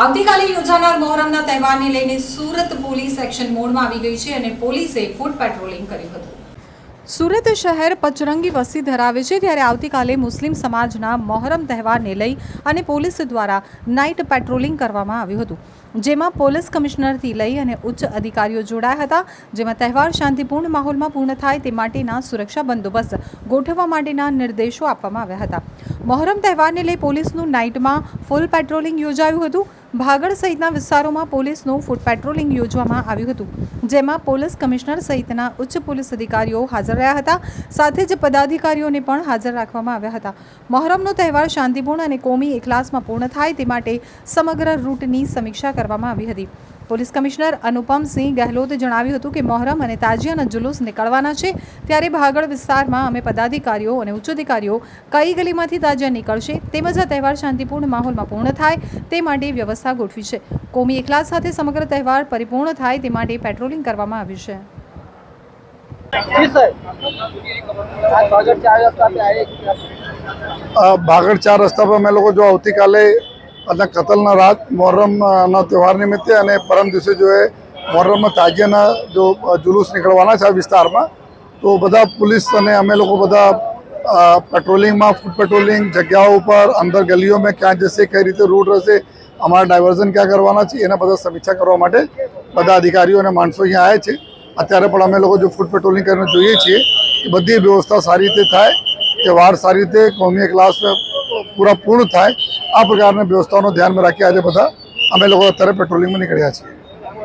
આવતીકાલે યોજાનાર મોહરમના તહેવારને લઈને સુરત પોલીસ એક્શન મોડમાં આવી ગઈ છે અને પોલીસે ફૂટ પેટ્રોલિંગ કર્યું હતું। સુરત શહેર પચરંગી વસ્તી ધરાવે છે, ત્યારે આવતીકાલે મુસ્લિમ સમાજના મોહરમ તહેવારને લઈ અને પોલીસ દ્વારા નાઇટ પેટ્રોલિંગ કરવામાં આવ્યું હતું, જેમાં પોલીસ કમિશનરથી લઈ અને ઉચ્ચ અધિકારીઓ જોડાયા હતા, જેમાં તહેવાર શાંતિપૂર્ણ માહોલમાં પૂર્ણ થાય તે માટેના સુરક્ષા બંદોબસ્ત ગોઠવવા માટેના નિર્દેશો આપવામાં આવ્યા હતા। મોહરમ તહેવારને લઈ પોલીસનું નાઇટમાં ફૂલ પેટ્રોલિંગ યોજાયું હતું। ભાગળ સહિતના વિસ્તારોમાં પોલીસનું ફૂટ પેટ્રોલિંગ યોજવામાં આવ્યું હતું, જેમાં પોલીસ કમિશનર સહિતના ઉચ્ચ પોલીસ અધિકારીઓ હાજર રહ્યા હતા, સાથે જ પદાધિકારીઓને પણ હાજર રાખવામાં આવ્યા હતા। મોહરમનો તહેવાર શાંતિપૂર્ણ અને કોમી એકલાસમાં પૂર્ણ થાય તે માટે સમગ્ર રૂટની સમીક્ષા કરવામાં આવી હતી। પોલીસ કમિશનર અનુપમસિંહ ગહેલોતે જણાવ્યું હતું કે મોહરમ અને તાજિયાના જુલુસ નીકળવાના છે, ત્યારે ભાગળ વિસ્તારમાં અમે પદાધિકારીઓ અને ઉચ્ચ અધિકારીઓ કઈ ગલીમાંથી તાજિયા નીકળશે તેમજ આ તહેવાર શાંતિપૂર્ણ માહોલમાં પૂર્ણ થાય તે માટે વ્યવસ્થા ગોઠવી છે। કોમી એકલાસ સાથે સમગ્ર તહેવાર પરિપૂર્ણ થાય તે માટે પેટ્રોલિંગ કરવામાં આવ્યું છે। भागड़ 4 रस्ता पर मैं लोग जो આવતીકાલે કતલના રાત મોહરમના તહેવાર નિમિત્તે અને પરમ દિવસે जो है મોહરમમાં તાજિયાના जो जुलूस નીકળવાના છે આ વિસ્તારમાં, તો બધા પોલીસ અને અમે લોકો બધા પેટ્રોલિંગમાં ફૂટ પેટ્રોલિંગ જગ્યાઓ પર અંદર ગલીઓ में ક્યાં જશે, કઈ રીતે રૂટ રહેશે, અમારા ડાયવર્ઝન ક્યાં કરવાના છે એના બધા સમીક્ષા કરવા માટે બધા અધિકારીઓ અને માણસો અહીંયા આવ્યા છે। અત્યારે પણ અમે લોકો જો ફૂટ પેટ્રોલિંગ કરીને જોઈએ છીએ કે બધી વ્યવસ્થા સારી રીતે થાય, તહેવાર સારી રીતે કોમી ક્લાસ પૂરા પૂર્ણ થાય, આ પ્રકારની વ્યવસ્થાઓનું ધ્યાનમાં રાખી આજે બધા અમે લોકો અત્યારે પેટ્રોલિંગમાં નીકળ્યા છીએ।